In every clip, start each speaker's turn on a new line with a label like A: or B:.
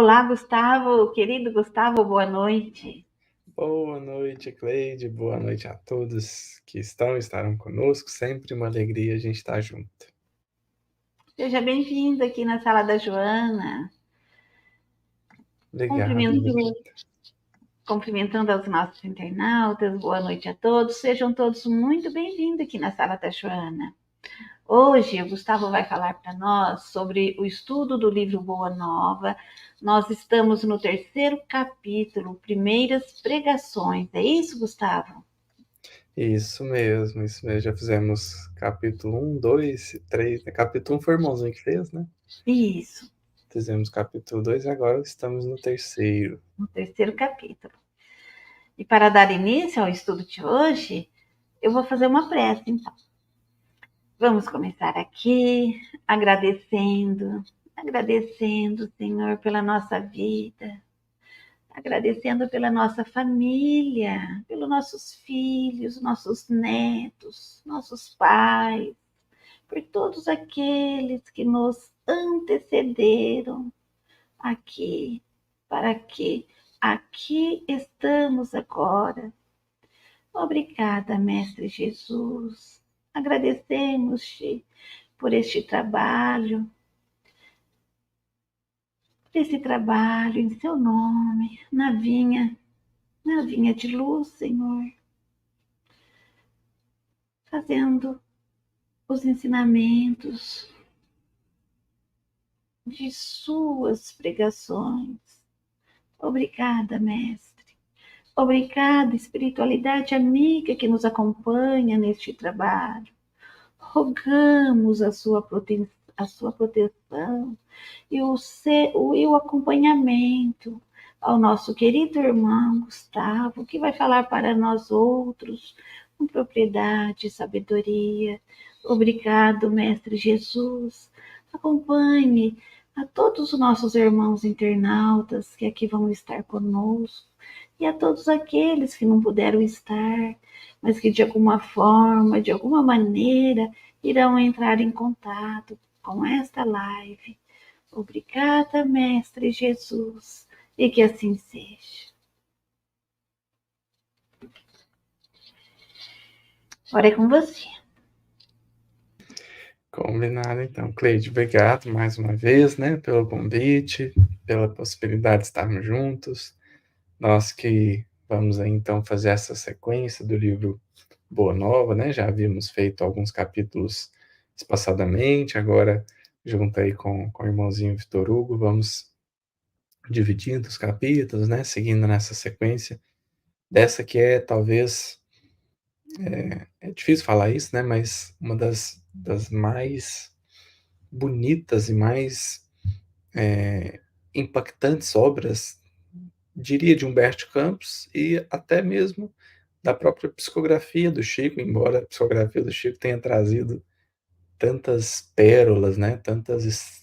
A: Olá, Gustavo, querido Gustavo, boa noite.
B: Boa noite, Cleide. Boa noite a todos que estarão conosco. Sempre uma alegria a gente estar junto.
A: Seja bem-vindo aqui na sala da Joana.
B: Obrigado.
A: Cumprimentando aos nossos internautas, boa noite a todos. Sejam todos muito bem-vindos aqui na sala da Joana. Hoje, o Gustavo vai falar para nós sobre o estudo do livro Boa Nova. Nós estamos no 3º capítulo, Primeiras Pregações. É isso, Gustavo?
B: Isso mesmo, isso mesmo. Já fizemos capítulo 1, 2 e 3. Capítulo 1 foi o irmãozinho que fez, né?
A: Isso,
B: Fizemos capítulo 2 e agora estamos no 3º.
A: no 3º capítulo. E para dar início ao estudo de hoje, eu vou fazer uma prece, então. Vamos começar aqui agradecendo, Senhor, pela nossa vida, agradecendo pela nossa família, pelos nossos filhos, nossos netos, nossos pais, por todos aqueles que nos antecederam aqui, para que aqui estamos agora. Obrigada, Mestre Jesus. Agradecemos-te por esse trabalho em seu nome, na vinha de luz, Senhor, fazendo os ensinamentos de suas pregações. Obrigada, Mestre. Obrigada, espiritualidade amiga que nos acompanha neste trabalho. Rogamos a sua proteção e o acompanhamento ao nosso querido irmão Gustavo, que vai falar para nós outros com propriedade e sabedoria. Obrigado, Mestre Jesus. Acompanhe a todos os nossos irmãos internautas que aqui vão estar conosco e a todos aqueles que não puderam estar, mas que de alguma forma, de alguma maneira, irão entrar em contato com esta live. Obrigada, Mestre Jesus, e que assim seja. Agora é com você.
B: Combinado, então. Cleide, obrigado mais uma vez, né, pelo convite, pela possibilidade de estarmos juntos. Nós que vamos aí, então, fazer essa sequência do livro Boa Nova, né? Já havíamos feito alguns capítulos espaçadamente, agora, junto aí com o irmãozinho Vitor Hugo, vamos dividindo os capítulos, né? Seguindo nessa sequência, dessa que é, talvez, é difícil falar isso, né? Mas uma das mais bonitas e mais impactantes obras, diria, de Humberto Campos e até mesmo da própria psicografia do Chico, embora a psicografia do Chico tenha trazido tantas pérolas, né? Tantas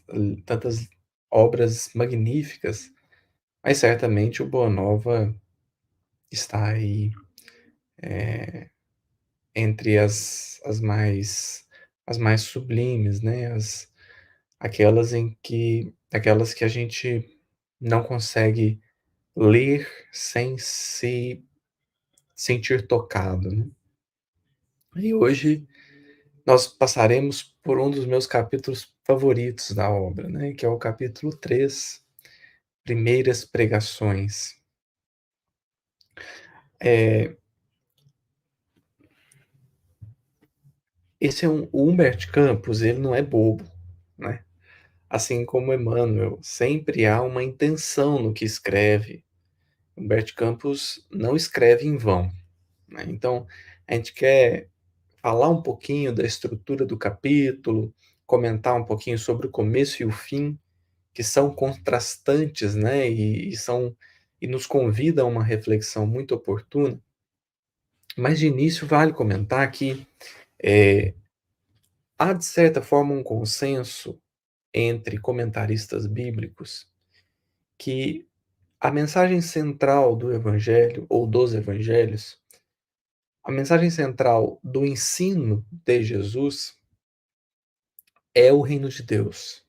B: obras magníficas, mas certamente o Boa Nova está aí entre as mais sublimes, né? Aquelas que a gente não consegue ler sem se sentir tocado, né? E hoje nós passaremos por um dos meus capítulos favoritos da obra, né, que é o capítulo 3, Primeiras Pregações. O Humberto Campos, ele não é bobo, né? Assim como Emmanuel, sempre há uma intenção no que escreve. Humberto Campos não escreve em vão, né? Então, a gente quer falar um pouquinho da estrutura do capítulo, comentar um pouquinho sobre o começo e o fim, que são contrastantes, né? E nos convidam a uma reflexão muito oportuna. Mas de início vale comentar que há, de certa forma, um consenso entre comentaristas bíblicos que a mensagem central do Evangelho, ou dos Evangelhos, a mensagem central do ensino de Jesus é o reino de Deus.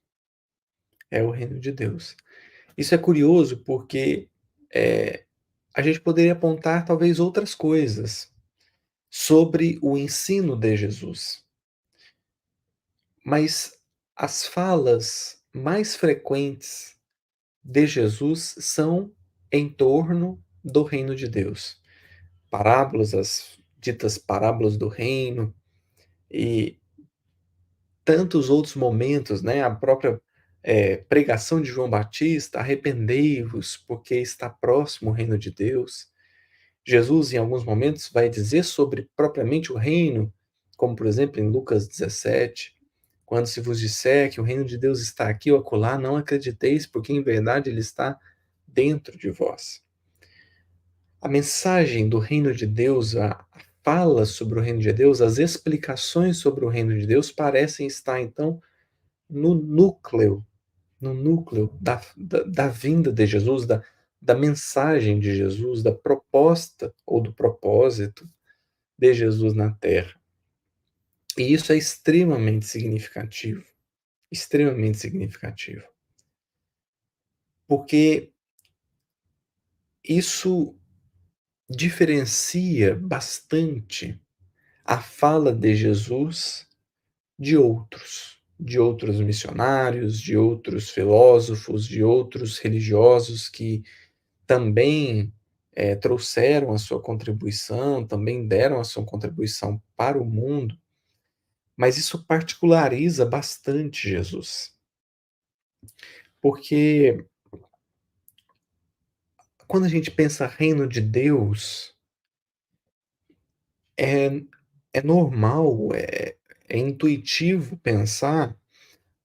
B: É o reino de Deus. Isso é curioso porque a gente poderia apontar talvez outras coisas sobre o ensino de Jesus, mas as falas mais frequentes de Jesus são em torno do reino de Deus. Parábolas, as ditas parábolas do reino, e tantos outros momentos, né? A própria pregação de João Batista, arrependei-vos, porque está próximo o reino de Deus. Jesus, em alguns momentos, vai dizer sobre propriamente o reino, como por exemplo em Lucas 17, quando se vos disser que o reino de Deus está aqui ou acolá, não acrediteis, porque em verdade ele está dentro de vós. A mensagem do reino de Deus, a fala sobre o reino de Deus, as explicações sobre o reino de Deus parecem estar, então, no núcleo, no núcleo da vinda de Jesus, da mensagem de Jesus, da proposta ou do propósito de Jesus na Terra. E isso é extremamente significativo, extremamente significativo, porque isso diferencia bastante a fala de Jesus de outros missionários, de outros filósofos, de outros religiosos que também trouxeram a sua contribuição, também deram a sua contribuição para o mundo, mas isso particulariza bastante Jesus, porque quando a gente pensa reino de Deus, é, é normal, é intuitivo pensar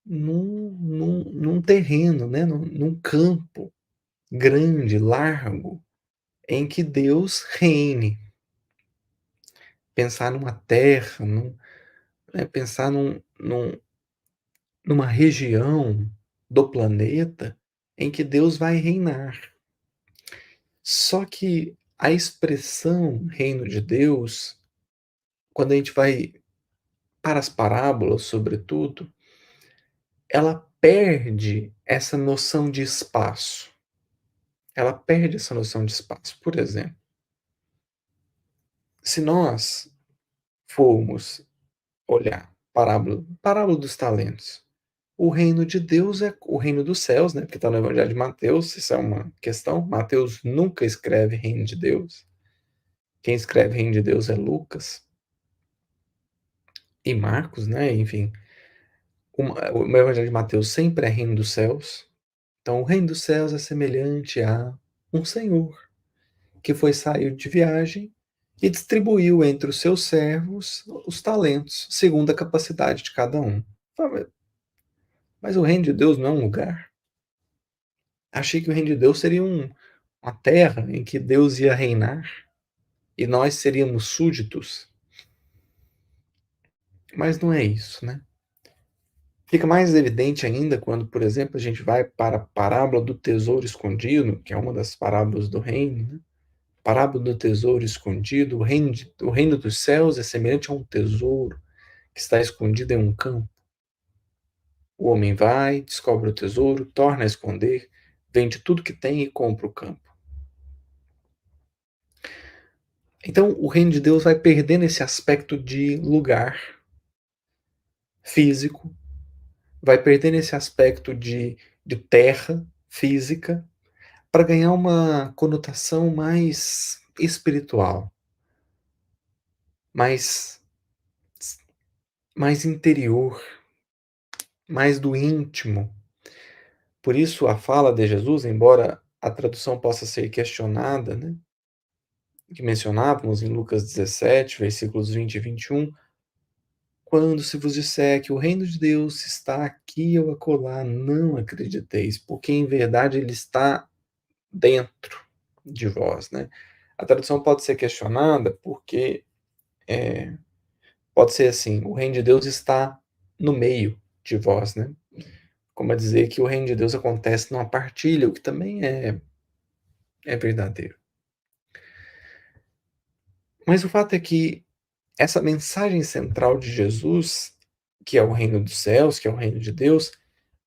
B: num terreno, né? Num campo grande, largo, em que Deus reine. Pensar numa terra, pensar numa região do planeta em que Deus vai reinar. Só que a expressão reino de Deus, quando a gente vai para as parábolas, sobretudo, ela perde essa noção de espaço. Ela perde essa noção de espaço. Por exemplo, se nós formos olhar parábola dos talentos, o reino de Deus é o reino dos céus, né? Porque está no Evangelho de Mateus, isso é uma questão. Mateus nunca escreve reino de Deus. Quem escreve reino de Deus é Lucas e Marcos, né? Enfim, o Evangelho de Mateus sempre é reino dos céus. Então, o reino dos céus é semelhante a um senhor que saiu de viagem e distribuiu entre os seus servos os talentos, segundo a capacidade de cada um. Mas o reino de Deus não é um lugar. Achei que o reino de Deus seria uma terra em que Deus ia reinar e nós seríamos súditos. Mas não é isso, né? Fica mais evidente ainda quando, por exemplo, a gente vai para a parábola do tesouro escondido, que é uma das parábolas do reino, né? Parábola do tesouro escondido, o reino dos céus é semelhante a um tesouro que está escondido em um campo. O homem vai, descobre o tesouro, torna a esconder, vende tudo que tem e compra o campo. Então, o reino de Deus vai perdendo esse aspecto de lugar físico, vai perdendo esse aspecto de terra física, para ganhar uma conotação mais espiritual, mais, mais interior, mais do íntimo. Por isso, a fala de Jesus, embora a tradução possa ser questionada, né, que mencionávamos em Lucas 17, versículos 20 e 21, quando se vos disser que o reino de Deus está aqui ou acolá, não acrediteis, porque em verdade ele está dentro de vós, né? A tradução pode ser questionada porque pode ser assim, o reino de Deus está no meio de vós, né? Como a dizer que o reino de Deus acontece numa partilha, o que também é verdadeiro. Mas o fato é que essa mensagem central de Jesus, que é o reino dos céus, que é o reino de Deus,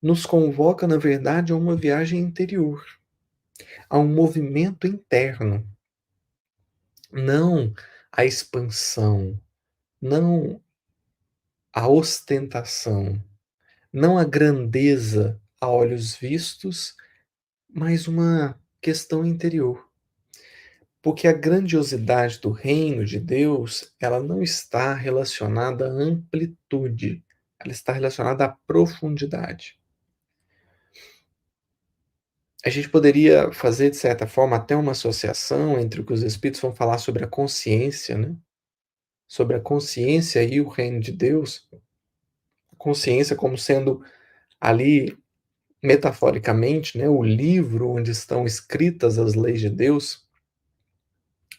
B: nos convoca, na verdade, a uma viagem interior, a um movimento interno, não a expansão, não a ostentação, não a grandeza a olhos vistos, mas uma questão interior. Porque a grandiosidade do reino de Deus, ela não está relacionada à amplitude, ela está relacionada à profundidade. A gente poderia fazer, de certa forma, até uma associação entre o que os Espíritos vão falar sobre a consciência, né? Sobre a consciência e o reino de Deus. A consciência como sendo ali, metaforicamente, né, o livro onde estão escritas as leis de Deus.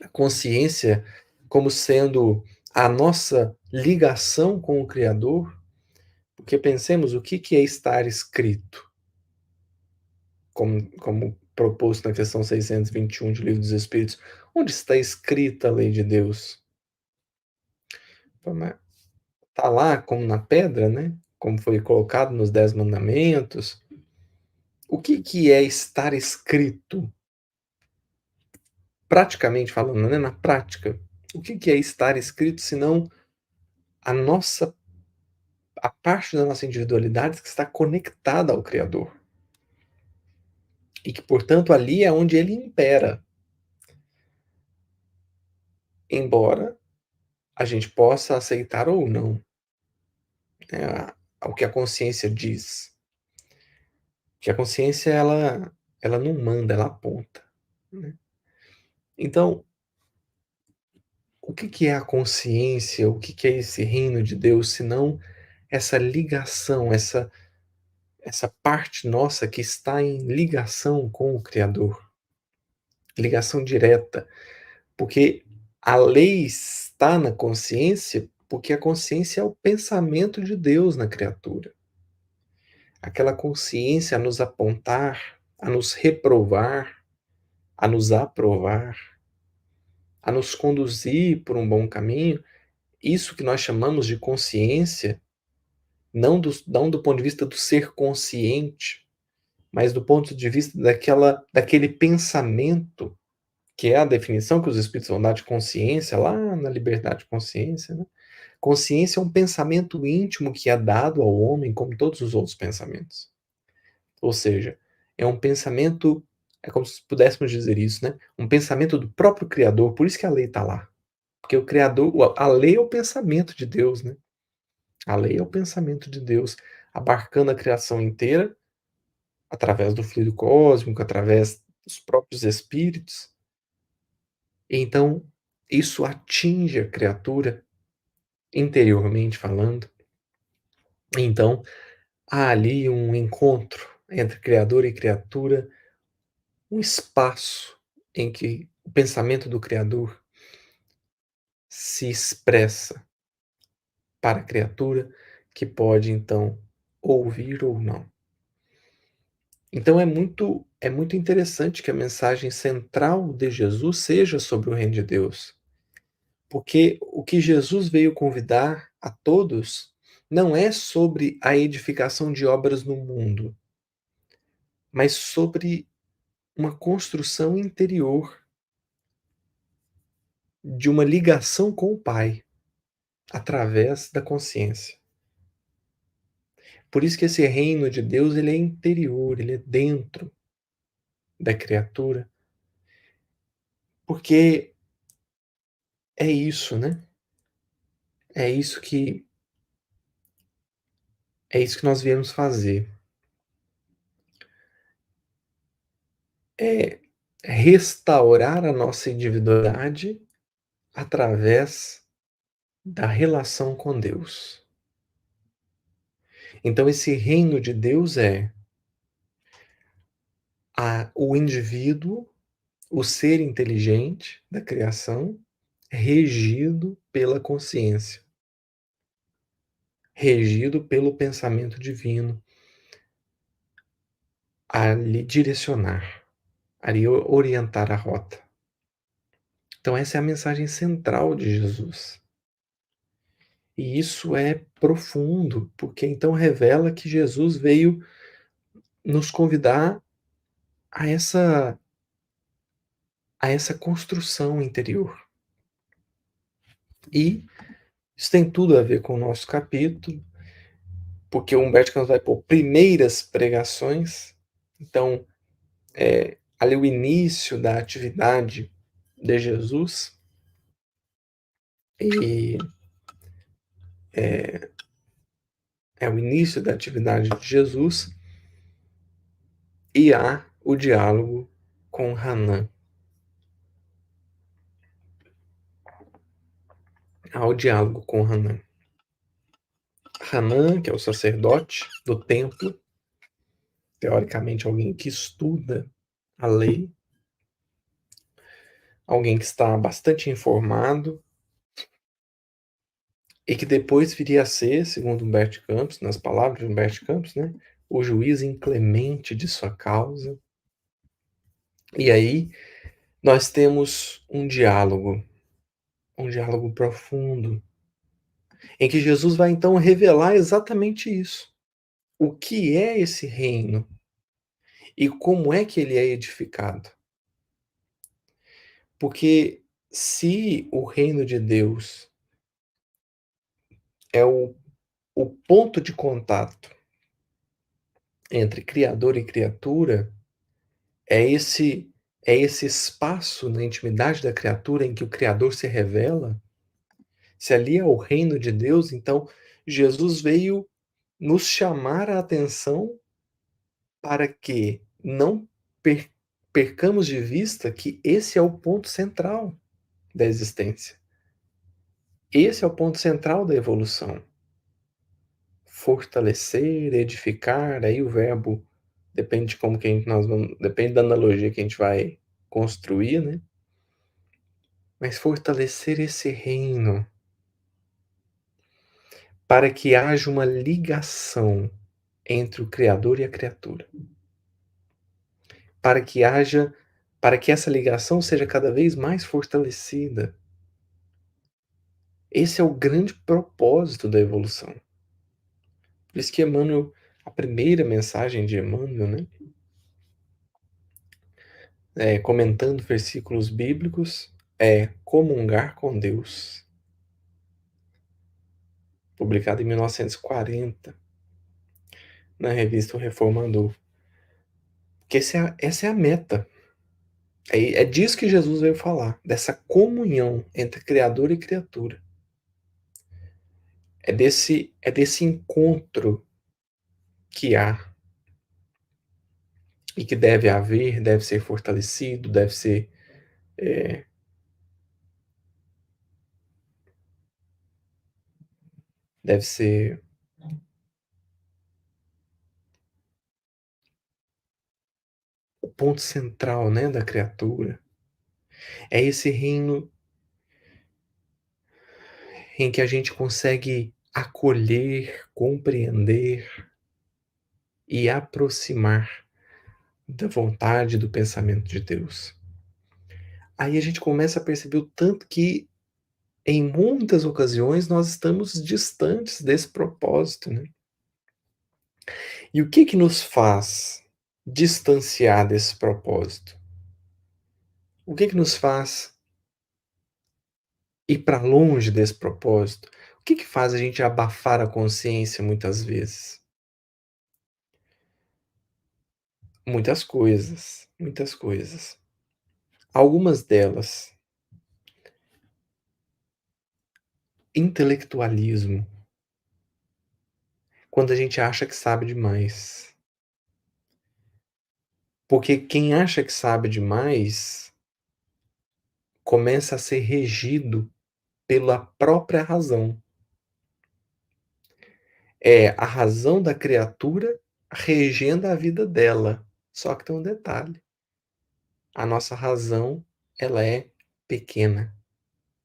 B: A consciência como sendo a nossa ligação com o Criador. Porque pensemos o que é estar escrito, como proposto na questão 621 do Livro dos Espíritos. Onde está escrita a lei de Deus? Está lá como na pedra, né? Como foi colocado nos 10 mandamentos. O que é estar escrito? Praticamente falando, né? Na prática, o que é estar escrito senão a nossa a parte da nossa individualidade que está conectada ao Criador? E que, portanto, ali é onde ele impera. Embora a gente possa aceitar ou não, né, o que a consciência diz. Que a consciência, ela não manda, ela aponta, né? Então, o que é a consciência? O que é esse reino de Deus, senão essa ligação, essa parte nossa que está em ligação com o Criador, ligação direta, porque a lei está na consciência, porque a consciência é o pensamento de Deus na criatura. Aquela consciência a nos apontar, a nos reprovar, a nos aprovar, a nos conduzir por um bom caminho. Isso que nós chamamos de consciência, não do ponto de vista do ser consciente, mas do ponto de vista daquele pensamento, que é a definição que os Espíritos vão dar de consciência, lá na Liberdade de Consciência, né? Consciência é um pensamento íntimo que é dado ao homem, como todos os outros pensamentos. Ou seja, é um pensamento, é como se pudéssemos dizer isso, né? Um pensamento do próprio Criador, por isso que a lei está lá. Porque o Criador, a lei é o pensamento de Deus, né? A lei é o pensamento de Deus, abarcando a criação inteira, através do fluido cósmico, através dos próprios espíritos. Então, isso atinge a criatura, interiormente falando. Então, há ali um encontro entre Criador e criatura, um espaço em que o pensamento do Criador se expressa para a criatura, que pode então ouvir ou não. Então é muito interessante que a mensagem central de Jesus seja sobre o reino de Deus, porque o que Jesus veio convidar a todos não é sobre a edificação de obras no mundo, mas sobre uma construção interior de uma ligação com o Pai através da consciência. Por isso que esse reino de Deus, ele é interior, ele é dentro da criatura, porque é isso, né? É isso que é isso que nós viemos fazer. É restaurar a nossa individualidade através da relação com Deus. Então esse reino de Deus é o indivíduo, o ser inteligente da criação, regido pela consciência, regido pelo pensamento divino, a lhe direcionar, a lhe orientar a rota. Então essa é a mensagem central de Jesus. E isso é profundo, porque então revela que Jesus veio nos convidar a essa construção interior. E isso tem tudo a ver com o nosso capítulo, porque o Humberto Campos vai por primeiras pregações, então, ali o início da atividade de Jesus, e é o início da atividade de Jesus, e há o diálogo com Hanã. Há o diálogo com Hanã. Hanã, que é o sacerdote do templo, teoricamente alguém que estuda a lei, alguém que está bastante informado, e que depois viria a ser, segundo Humberto Campos, nas palavras de Humberto Campos, né, o juiz inclemente de sua causa. E aí nós temos um diálogo profundo, em que Jesus vai então revelar exatamente isso. O que é esse reino e como é que ele é edificado? Porque se o reino de Deus é o ponto de contato entre Criador e criatura, é esse espaço na intimidade da criatura em que o Criador se revela. Se ali é o reino de Deus, então Jesus veio nos chamar a atenção para que não percamos de vista que esse é o ponto central da existência. Esse é o ponto central da evolução. Fortalecer, edificar, aí o verbo depende de como que nós vamos, depende da analogia que a gente vai construir, né? Mas fortalecer esse reino para que haja uma ligação entre o Criador e a criatura. Para que essa ligação seja cada vez mais fortalecida. Esse é o grande propósito da evolução. Por isso que Emmanuel, a primeira mensagem de Emmanuel, né, comentando versículos bíblicos, é comungar com Deus. Publicado em 1940, na revista O Reformador. Porque essa é a meta. É disso que Jesus veio falar, dessa comunhão entre Criador e criatura. É desse encontro que há e que deve haver, deve ser fortalecido, deve ser o ponto central, né, da criatura. É esse reino em que a gente consegue acolher, compreender e aproximar da vontade, do pensamento de Deus. Aí a gente começa a perceber o tanto que, em muitas ocasiões, nós estamos distantes desse propósito, né? E o que nos faz distanciar desse propósito? O que nos faz ir para longe desse propósito? O que faz a gente abafar a consciência muitas vezes? Muitas coisas, muitas coisas. Algumas delas, intelectualismo, quando a gente acha que sabe demais. Porque quem acha que sabe demais começa a ser regido pela própria razão. É a razão da criatura regendo a vida dela. Só que tem um detalhe. A nossa razão, ela é pequena,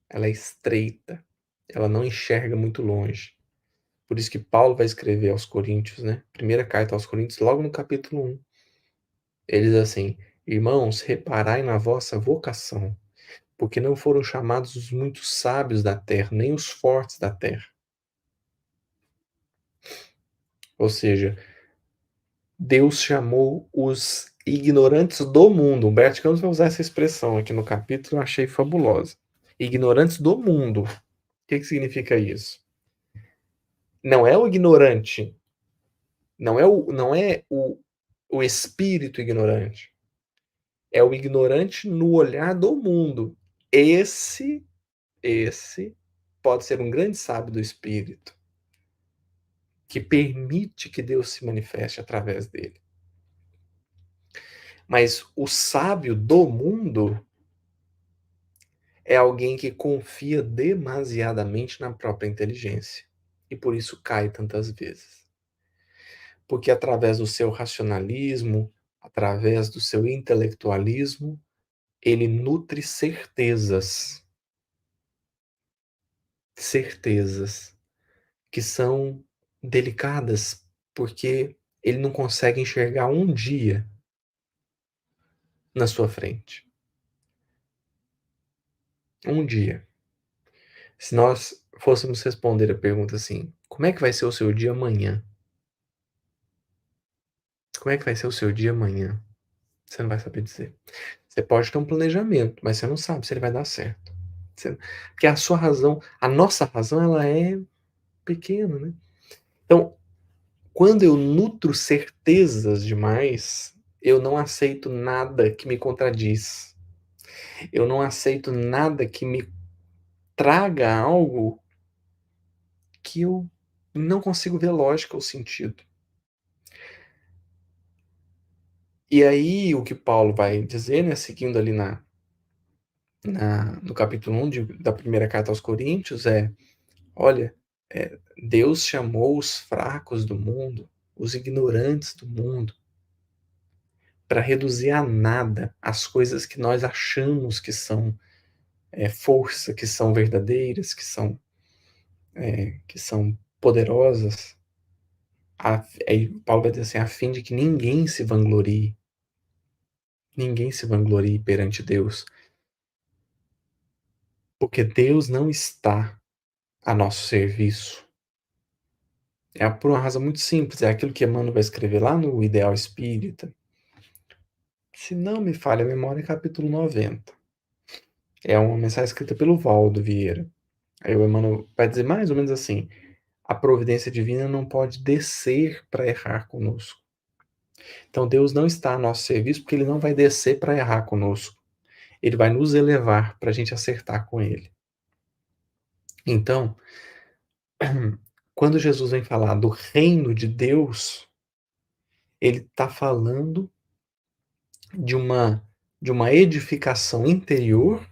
B: ela é estreita, ela não enxerga muito longe. Por isso que Paulo vai escrever aos Coríntios, né? Primeira carta aos Coríntios, logo no capítulo 1. Ele diz assim: irmãos, reparai na vossa vocação, porque não foram chamados os muito sábios da terra, nem os fortes da terra. Ou seja, Deus chamou os ignorantes do mundo. Humberto Campos vai usar essa expressão aqui no capítulo, eu achei fabulosa. Ignorantes do mundo. O que significa isso? Não é o ignorante, não é o espírito ignorante. É o ignorante no olhar do mundo. Esse pode ser um grande sábio do espírito, que permite que Deus se manifeste através dele. Mas o sábio do mundo é alguém que confia demasiadamente na própria inteligência e por isso cai tantas vezes. Porque através do seu racionalismo, através do seu intelectualismo, ele nutre certezas que são delicadas, porque ele não consegue enxergar um dia na sua frente. Um dia. Se nós fôssemos responder a pergunta assim: como é que vai ser o seu dia amanhã? Como é que vai ser o seu dia amanhã? Você não vai saber dizer. Você pode ter um planejamento, mas você não sabe se ele vai dar certo. Porque a sua razão, a nossa razão, ela é pequena, né? Então, quando eu nutro certezas demais, eu não aceito nada que me contradiz. Eu não aceito nada que me traga algo que eu não consigo ver lógica ou sentido. E aí, o que Paulo vai dizer, né, seguindo ali no capítulo 1 da primeira carta aos Coríntios, olha, Deus chamou os fracos do mundo, os ignorantes do mundo, para reduzir a nada as coisas que nós achamos que são força, que são verdadeiras, que são poderosas. Aí Paulo vai dizer assim, a fim de que ninguém se vanglorie perante Deus, porque Deus não está a nosso serviço. É por uma razão muito simples, é aquilo que Emmanuel vai escrever lá no Ideal Espírita. Se não me falha a memória, capítulo 90. É uma mensagem escrita pelo Valdo Vieira. Aí o Emmanuel vai dizer mais ou menos assim: a providência divina não pode descer para errar conosco. Então Deus não está a nosso serviço porque ele não vai descer para errar conosco. Ele vai nos elevar para a gente acertar com ele. Então, quando Jesus vem falar do reino de Deus, ele está falando de uma edificação interior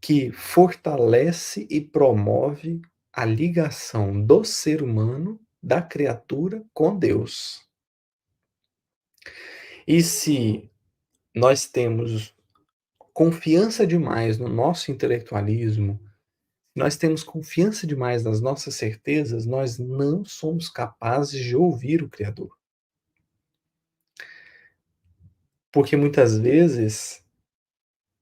B: que fortalece e promove a ligação do ser humano, da criatura, com Deus. E se nós temos confiança demais no nosso intelectualismo, nós temos confiança demais nas nossas certezas, nós não somos capazes de ouvir o Criador. Porque muitas vezes,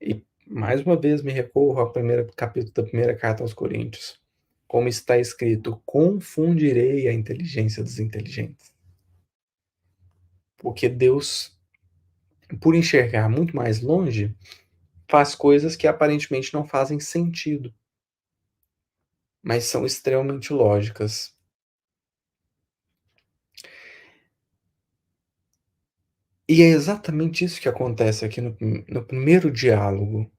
B: e mais uma vez me recorro ao primeiro capítulo da primeira carta aos Coríntios, como está escrito, confundirei a inteligência dos inteligentes. Porque Deus, por enxergar muito mais longe, faz coisas que aparentemente não fazem sentido, mas são extremamente lógicas. E é exatamente isso que acontece aqui no primeiro diálogo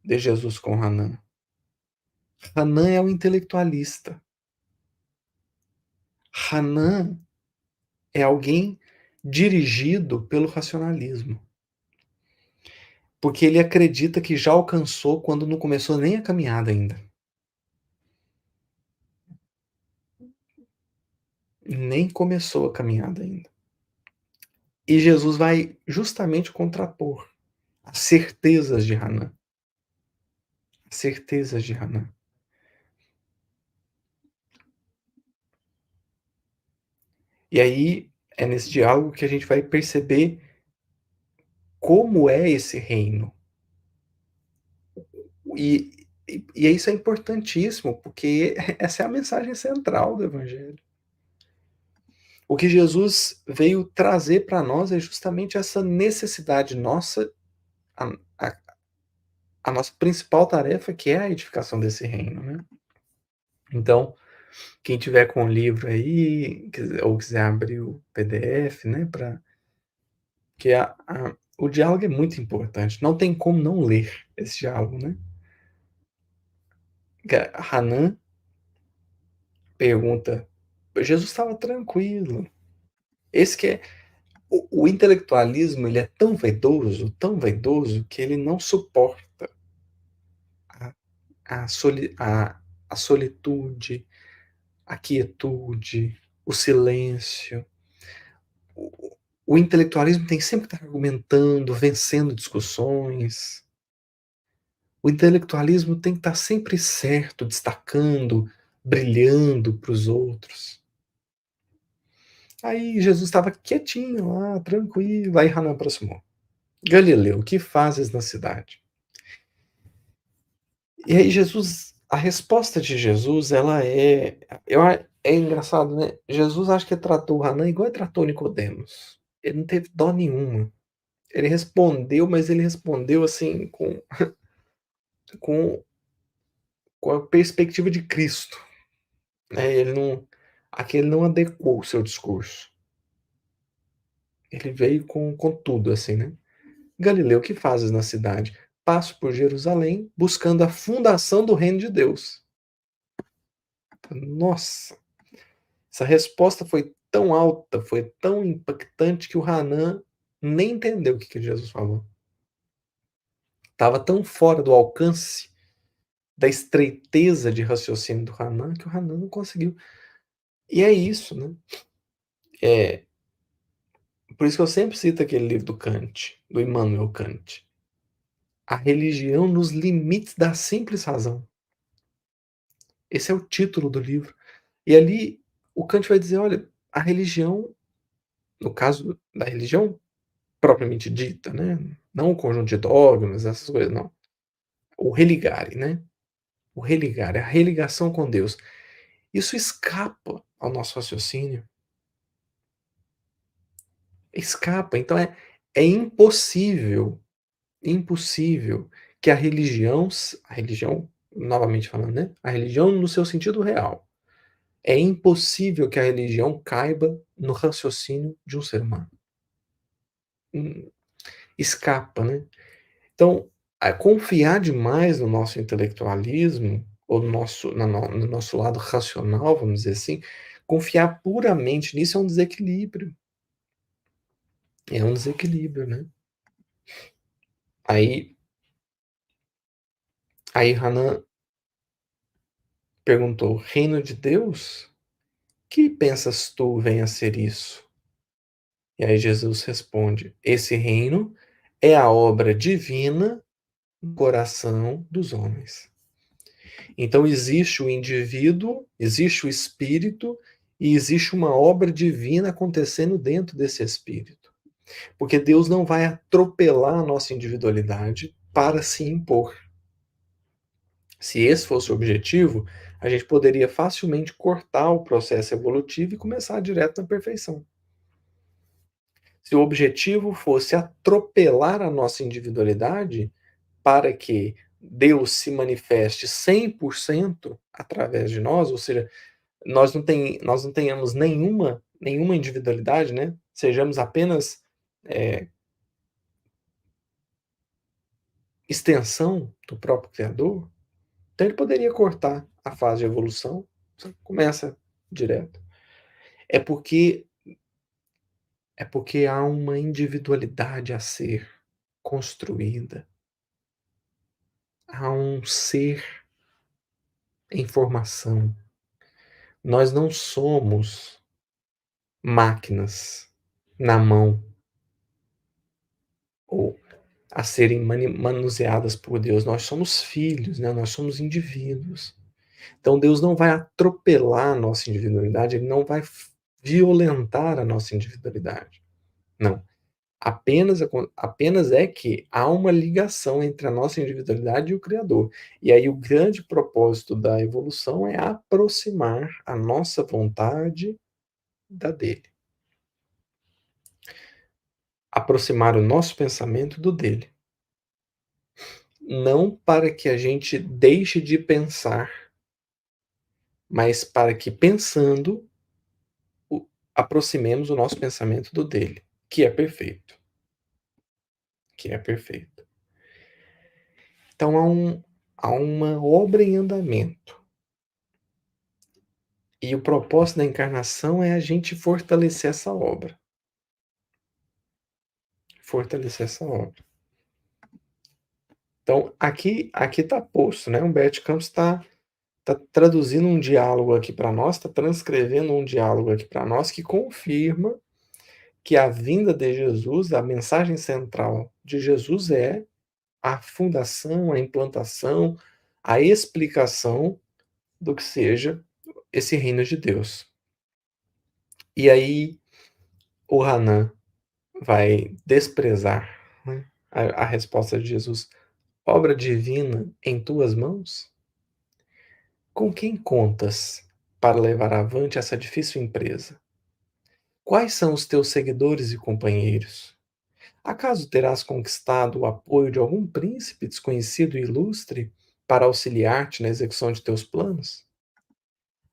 B: de Jesus com Hanã. Hanã é um intelectualista. Hanã é alguém dirigido pelo racionalismo. Porque ele acredita que já alcançou quando não começou nem a caminhada ainda. Nem começou a caminhada ainda. E Jesus vai justamente contrapor as certezas de Hanã. As certezas de Hanã. E aí é nesse diálogo que a gente vai perceber como é esse reino. E isso é importantíssimo, porque essa é a mensagem central do Evangelho. O que Jesus veio trazer para nós é justamente essa necessidade nossa, a, a, a nossa principal tarefa, que é a edificação desse reino, né? Então, quem tiver com o livro aí, ou quiser abrir o PDF, né, que o diálogo é muito importante. Não tem como não ler esse diálogo, né? Hanan pergunta, Jesus estava tranquilo. Esse que é o intelectualismo, ele é tão vaidoso que ele não suporta a, a solitude, a quietude, o silêncio. O intelectualismo tem sempre que estar argumentando, vencendo discussões. O intelectualismo tem que estar sempre certo, destacando, brilhando para os outros. Aí Jesus estava quietinho lá, tranquilo. Aí Hanan aproximou. Galileu, que fazes na cidade? E aí a resposta de Jesus, é engraçado, né? Jesus acho que tratou Hanan igual ele tratou Nicodemos. Ele não teve dó nenhuma. Ele respondeu, mas ele respondeu assim com, com a perspectiva de Cristo, né? Aquele não adequou o seu discurso. Ele veio com tudo, assim, né? Galileu, que fazes na cidade? Passo por Jerusalém, buscando a fundação do reino de Deus. Nossa, essa resposta foi tão alta, foi tão impactante que o Hanan nem entendeu o que Jesus falou. Estava tão fora do alcance, da estreiteza de raciocínio do Hanan, que o Hanan não conseguiu. E é isso, né? Por isso que eu sempre cito aquele livro do Kant, do Immanuel Kant. A religião nos limites da simples razão. Esse é o título do livro. E ali o Kant vai dizer, olha, a religião, no caso da religião propriamente dita, né? Não o conjunto de dogmas, essas coisas, não. O religare, né? O religare, a religação com Deus. Isso escapa ao nosso raciocínio. Escapa. Então é impossível que a religião, novamente falando, né? A religião no seu sentido real. É impossível que a religião caiba no raciocínio de um ser humano. Escapa, né? Então, confiar demais no nosso intelectualismo, ou no nosso lado racional, vamos dizer assim, confiar puramente nisso é um desequilíbrio. É um desequilíbrio, né? Aí Hanan perguntou: Reino de Deus? Que pensas tu venha a ser isso? E aí Jesus responde: Esse reino é a obra divina no coração dos homens. Então existe o indivíduo, existe o espírito e existe uma obra divina acontecendo dentro desse espírito. Porque Deus não vai atropelar a nossa individualidade para se impor. Se esse fosse o objetivo, a gente poderia facilmente cortar o processo evolutivo e começar direto na perfeição. Se o objetivo fosse atropelar a nossa individualidade para que Deus se manifeste 100% através de nós, ou seja, nós não tenhamos nenhuma individualidade, né? Sejamos apenas extensão do próprio Criador, então ele poderia cortar a fase de evolução, começa direto. É porque há uma individualidade a ser construída. Há um ser em formação. Nós não somos máquinas na mão ou a serem manuseadas por Deus. Nós somos filhos, né? Nós somos indivíduos. Então Deus não vai atropelar a nossa individualidade, Ele não vai violentar a nossa individualidade. Não. Apenas é que há uma ligação entre a nossa individualidade e o Criador. E aí o grande propósito da evolução é aproximar a nossa vontade da dele. aproximar o nosso pensamento do dele. Não para que a gente deixe de pensar, mas para que pensando, aproximemos o nosso pensamento do dele, que é perfeito. Que é perfeito. Então há uma obra em andamento. E o propósito da encarnação é a gente fortalecer essa obra. Fortalecer essa obra. Então, aqui está posto, né? Humberto Campos está traduzindo um diálogo aqui para nós, está transcrevendo um diálogo aqui para nós que confirma que a vinda de Jesus, a mensagem central de Jesus é a fundação, a implantação, a explicação do que seja esse reino de Deus. E aí o Hanan vai desprezar, né, a resposta de Jesus. Obra divina em tuas mãos? Com quem contas para levar avante essa difícil empresa? Quais são os teus seguidores e companheiros? Acaso terás conquistado o apoio de algum príncipe desconhecido e ilustre para auxiliar-te na execução de teus planos?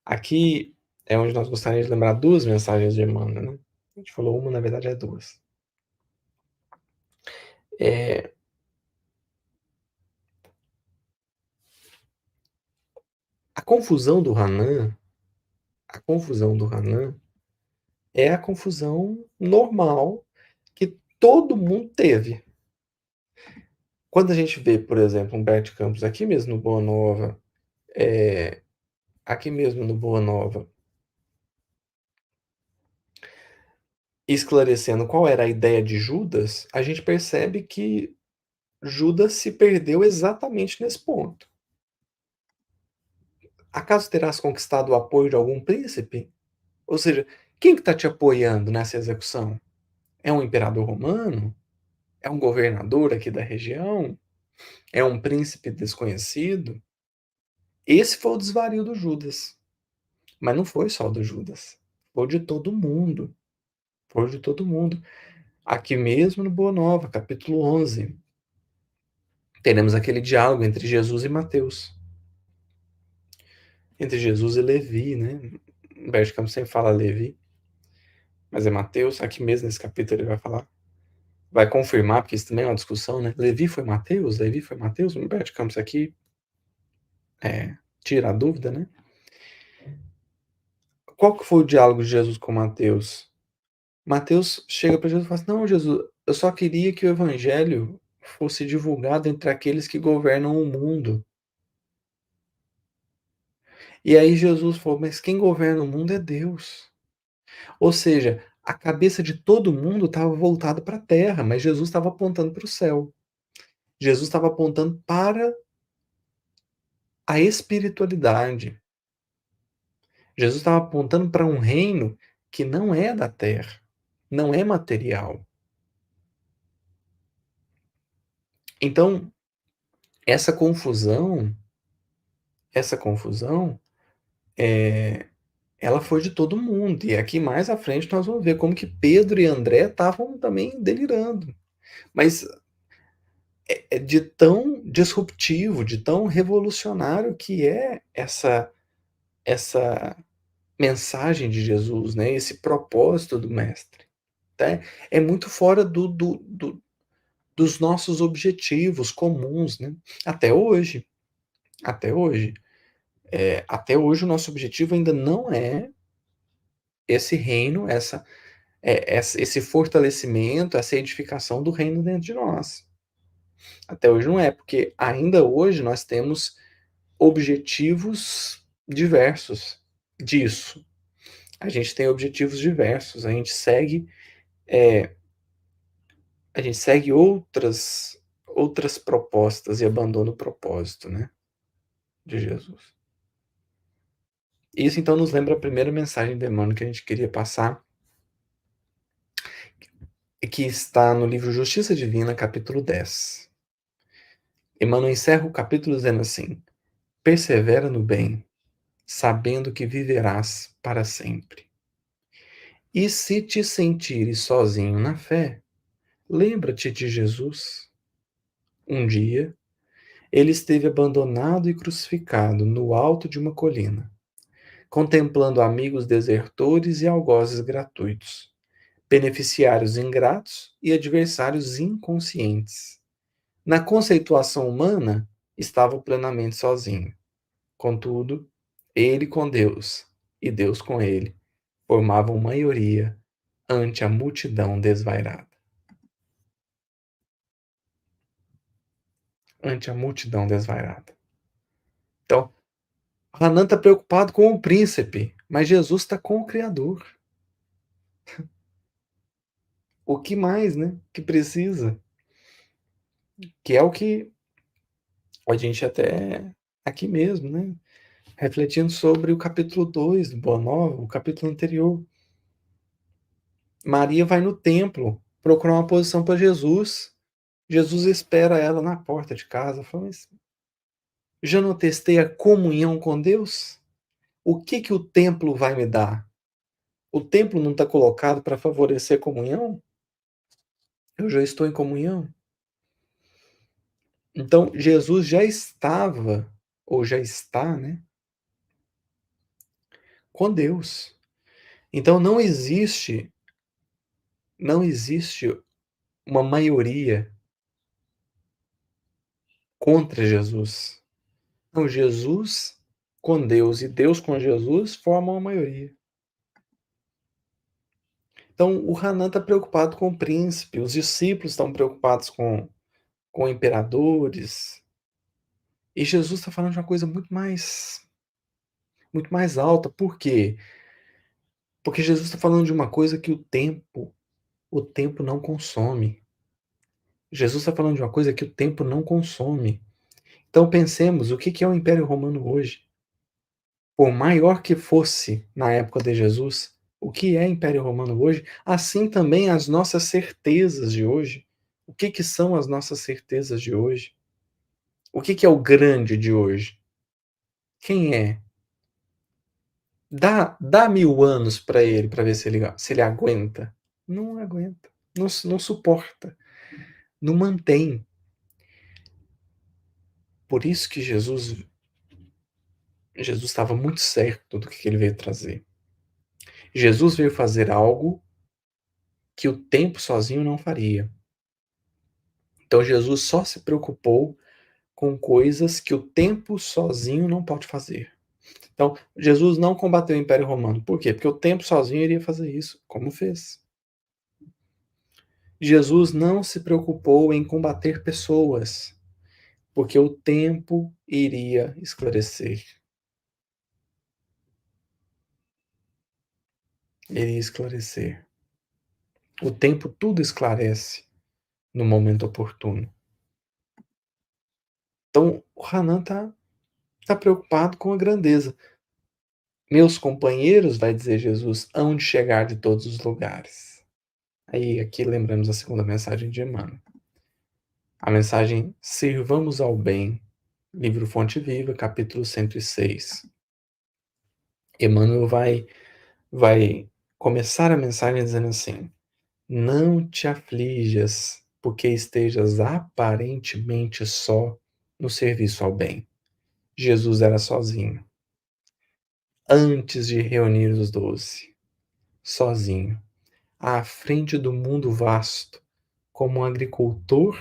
B: Aqui é onde nós gostaríamos de lembrar duas mensagens de Emmanuel, né? A gente falou uma, na verdade é duas. A confusão do Hanan, a confusão do Hanan é a confusão normal que todo mundo teve. Quando a gente vê, por exemplo, Humberto Campos aqui mesmo no Boa Nova, aqui mesmo no Boa Nova, esclarecendo qual era a ideia de Judas, a gente percebe que Judas se perdeu exatamente nesse ponto. Acaso terás conquistado o apoio de algum príncipe? Ou seja, quem que está te apoiando nessa execução? É um imperador romano? É um governador aqui da região? É um príncipe desconhecido? Esse foi o desvario do Judas. Mas não foi só do Judas. Foi de todo mundo. Foi de todo mundo. Aqui mesmo no Boa Nova, capítulo 11, teremos aquele diálogo entre Jesus e Mateus. Entre Jesus e Levi, né? Humberto Campos sempre fala Levi, mas é Mateus. Aqui mesmo nesse capítulo ele vai falar. Vai confirmar, porque isso também é uma discussão, né? Levi foi Mateus? Levi foi Mateus? Humberto Campos aqui tira a dúvida, né? Qual que foi o diálogo de Jesus com Mateus? Mateus chega para Jesus e fala assim, não, Jesus, eu só queria que o evangelho fosse divulgado entre aqueles que governam o mundo. E aí Jesus falou, mas quem governa o mundo é Deus. Ou seja, a cabeça de todo mundo estava voltada para a terra, mas Jesus estava apontando para o céu. Jesus estava apontando para a espiritualidade. Jesus estava apontando para um reino que não é da terra, não é material. Então, essa confusão, ela foi de todo mundo. E aqui mais à frente nós vamos ver como que Pedro e André estavam também delirando. Mas é de tão disruptivo, de tão revolucionário que é essa mensagem de Jesus, né? Esse propósito do mestre. Tá? É muito fora dos nossos objetivos comuns, né? Até hoje. Até hoje. Até hoje o nosso objetivo ainda não é esse reino, esse fortalecimento, essa edificação do reino dentro de nós. Até hoje não é, porque ainda hoje nós temos objetivos diversos disso. A gente tem objetivos diversos, a gente segue outras propostas e abandona o propósito, né, de Jesus. Isso então nos lembra a primeira mensagem de Emmanuel que a gente queria passar, que está no livro Justiça Divina, capítulo 10. Emmanuel encerra o capítulo dizendo assim: persevera no bem, sabendo que viverás para sempre. E se te sentires sozinho na fé, Lembra-te de Jesus. Um dia, ele esteve abandonado e crucificado no alto de uma colina, contemplando amigos desertores e algozes gratuitos, beneficiários ingratos e adversários inconscientes. Na conceituação humana, estava plenamente sozinho. Contudo, ele com Deus e Deus com ele formavam maioria ante a multidão desvairada. Ante a multidão desvairada. Então, Hanan está preocupado com o príncipe, mas Jesus está com o Criador. O que mais, né? Que precisa? Que é o que a gente até aqui mesmo, né? Refletindo sobre o capítulo 2 do Boa Nova, o capítulo anterior. Maria vai no templo procurar uma posição para Jesus. Jesus espera ela na porta de casa. Fala, mas já não testei a comunhão com Deus? O que o templo vai me dar? O templo não está colocado para favorecer a comunhão? Eu já estou em comunhão? Então, Jesus já estava, ou já está, né, com Deus. Então, não existe uma maioria contra Jesus. Não, Jesus com Deus e Deus com Jesus formam a maioria. Então, o Hanan está preocupado com o príncipe, os discípulos estão preocupados com imperadores, e Jesus está falando de uma coisa muito mais alta. Por quê? Porque Jesus está falando de uma coisa que o tempo não consome. Jesus está falando de uma coisa que o tempo não consome. Então pensemos, o que é o Império Romano hoje? Por maior que fosse na época de Jesus, o que é Império Romano hoje? Assim também as nossas certezas de hoje. O que são as nossas certezas de hoje? O que é o grande de hoje? Quem é? Dá 1000 anos para ele, para ver se ele aguenta. Não aguenta. Não suporta. Não mantém. Por isso que Jesus estava muito certo do que ele veio trazer. Jesus veio fazer algo que o tempo sozinho não faria. Então Jesus só se preocupou com coisas que o tempo sozinho não pode fazer. Então, Jesus não combateu o Império Romano. Por quê? Porque o tempo sozinho iria fazer isso, como fez. Jesus não se preocupou em combater pessoas, porque o tempo iria esclarecer. Iria esclarecer. O tempo tudo esclarece no momento oportuno. Então, o Hanan está preocupado com a grandeza. Meus companheiros, vai dizer Jesus, hão de chegar de todos os lugares. Aí, aqui lembramos a segunda mensagem de Emmanuel. A mensagem Sirvamos ao Bem, livro Fonte Viva, capítulo 106. Emmanuel vai começar a mensagem dizendo assim: não te aflijas, porque estejas aparentemente só no serviço ao bem. Jesus era sozinho. Antes de reunir os 12, sozinho, à frente do mundo vasto, como um agricultor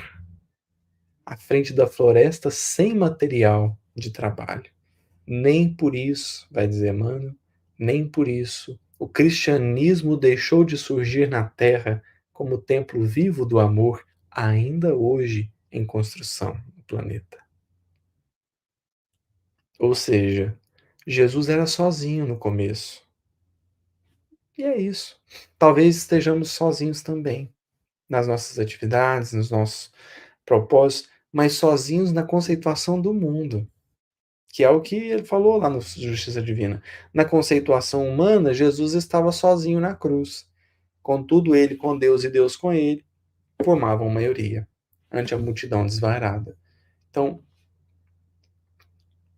B: à frente da floresta sem material de trabalho. Nem por isso, vai dizer Emmanuel, nem por isso o cristianismo deixou de surgir na Terra como templo vivo do amor, ainda hoje em construção no planeta. Ou seja, Jesus era sozinho no começo. E é isso. Talvez estejamos sozinhos também nas nossas atividades, nos nossos propósitos, mas sozinhos na conceituação do mundo, que é o que ele falou lá no Justiça Divina. Na conceituação humana, Jesus estava sozinho na cruz. Contudo, ele com Deus e Deus com ele formavam maioria ante a multidão desvairada. Então,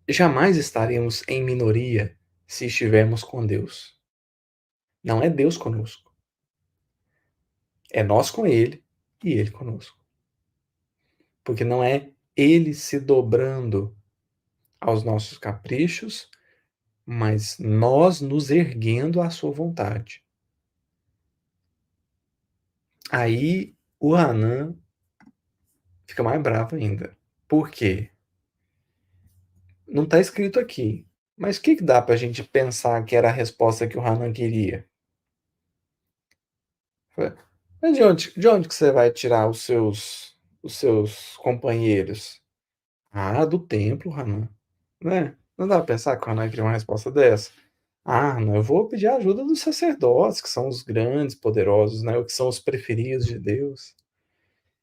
B: jamais estaremos em minoria se estivermos com Deus. Não é Deus conosco. É nós com ele e ele conosco. Porque não é ele se dobrando aos nossos caprichos, mas nós nos erguendo à sua vontade. Aí o Hanan fica mais bravo ainda. Por quê? Não está escrito aqui. Mas o que dá para a gente pensar que era a resposta que o Hanan queria? Mas de onde que você vai tirar os seus companheiros? Ah, do templo, Hanan. Né? Não dá pra pensar que o Hanan queria uma resposta dessa. Ah, não, eu vou pedir a ajuda dos sacerdotes, que são os grandes, poderosos, né? O que são os preferidos de Deus.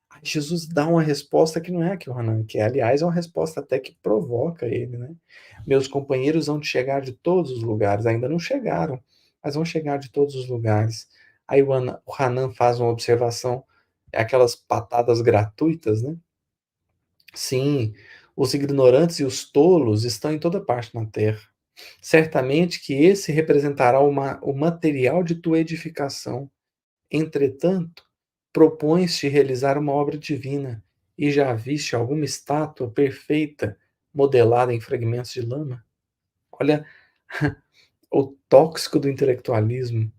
B: Aí Jesus dá uma resposta que não é a que o Hanan quer. Aliás, é uma resposta até que provoca ele, né? Meus companheiros vão chegar de todos os lugares. Ainda não chegaram, mas vão chegar de todos os lugares. Aí o Hanan faz uma observação, é aquelas patadas gratuitas, né? Sim, os ignorantes e os tolos estão em toda parte na terra. Certamente que esse representará o material de tua edificação. Entretanto, propões-te realizar uma obra divina, e já viste alguma estátua perfeita modelada em fragmentos de lama? Olha o tóxico do intelectualismo,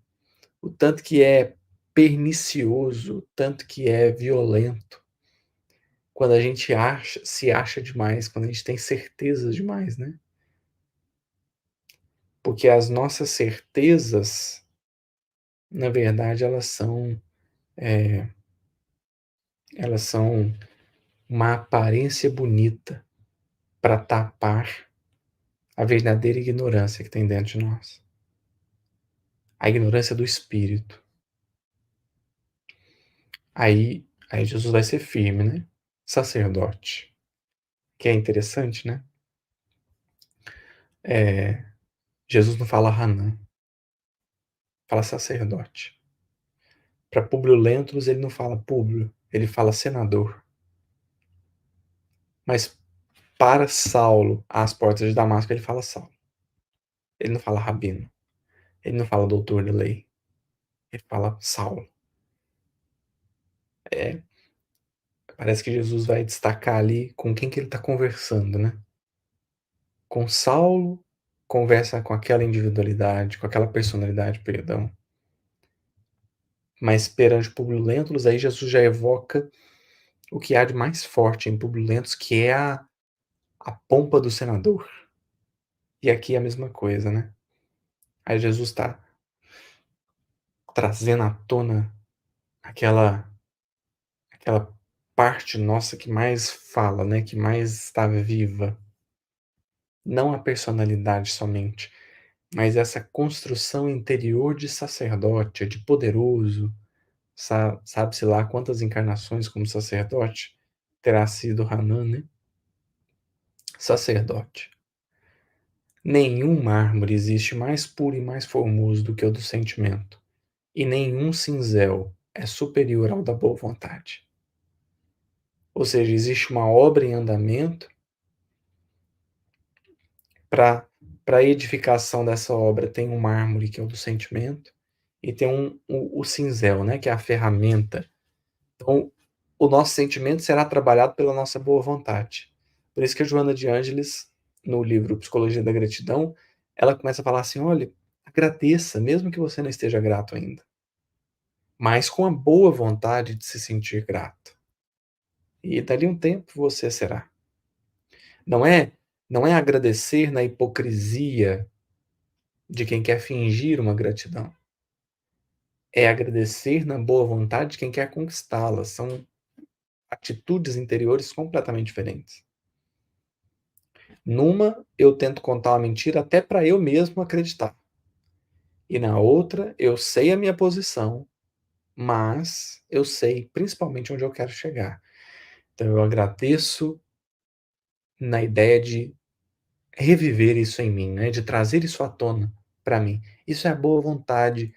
B: o tanto que é pernicioso, o tanto que é violento, quando a gente se acha demais, quando a gente tem certeza demais, né? Porque as nossas certezas, na verdade, elas são uma aparência bonita para tapar a verdadeira ignorância que tem dentro de nós. A ignorância do espírito. Aí Jesus vai ser firme, né? Sacerdote. Que é interessante, né? Jesus não fala Hanan, fala sacerdote. Para Públio Lentulus ele não fala Públio, ele fala senador. Mas para Saulo, às portas de Damasco, ele fala Saulo. Ele não fala rabino. Ele não fala doutor da lei. Ele fala Saulo. Parece que Jesus vai destacar ali com quem que ele está conversando, né? Com Saulo, conversa com aquela individualidade, com aquela personalidade, perdão. Mas perante Públio Lentulus, aí Jesus já evoca o que há de mais forte em Públio Lentulus, que é a pompa do senador. E aqui é a mesma coisa, né? Aí Jesus está trazendo à tona aquela parte nossa que mais fala, né? Que mais está viva. Não a personalidade somente, mas essa construção interior de sacerdote, de poderoso, sabe-se lá quantas encarnações como sacerdote terá sido Hanan, né? Sacerdote. Nenhum mármore existe mais puro e mais formoso do que o do sentimento, e nenhum cinzel é superior ao da boa vontade. Ou seja, existe uma obra em andamento para a edificação dessa obra. Tem um mármore, que é o do sentimento, e tem o cinzel, né, que é a ferramenta. Então, o nosso sentimento será trabalhado pela nossa boa vontade. Por isso que a Joana de Ângeles, no livro Psicologia da Gratidão, ela começa a falar assim: olha, agradeça, mesmo que você não esteja grato ainda, mas com a boa vontade de se sentir grato. E dali um tempo você será. Não é, não é agradecer na hipocrisia de quem quer fingir uma gratidão. É agradecer na boa vontade de quem quer conquistá-la. São atitudes interiores completamente diferentes. Numa, eu tento contar uma mentira até para eu mesmo acreditar. E na outra, eu sei a minha posição, mas eu sei principalmente onde eu quero chegar. Então eu agradeço na ideia de reviver isso em mim, né? De trazer isso à tona para mim. Isso é a boa vontade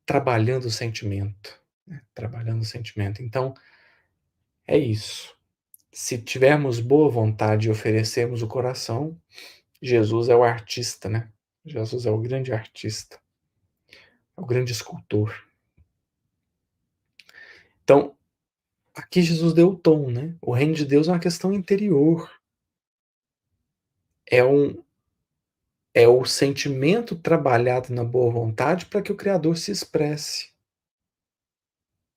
B: trabalhando o sentimento, né? Trabalhando o sentimento. Então, é isso. Se tivermos boa vontade e oferecermos o coração, Jesus é o artista, né? Jesus é o grande artista, é o grande escultor. Então, Aqui Jesus deu o tom, né? O reino de Deus é uma questão interior. É o sentimento trabalhado na boa vontade para que o Criador se expresse,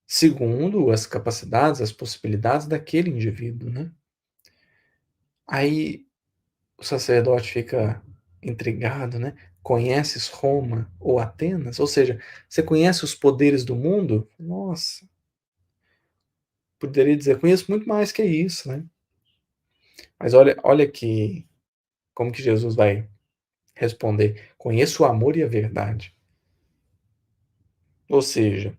B: segundo as capacidades, as possibilidades daquele indivíduo, né? Aí o sacerdote fica intrigado, né? Conheces Roma ou Atenas? Ou seja, você conhece os poderes do mundo? Nossa, poderia dizer, conheço muito mais que isso, né? Mas olha que como que Jesus vai responder: conheço o amor e a verdade. Ou seja,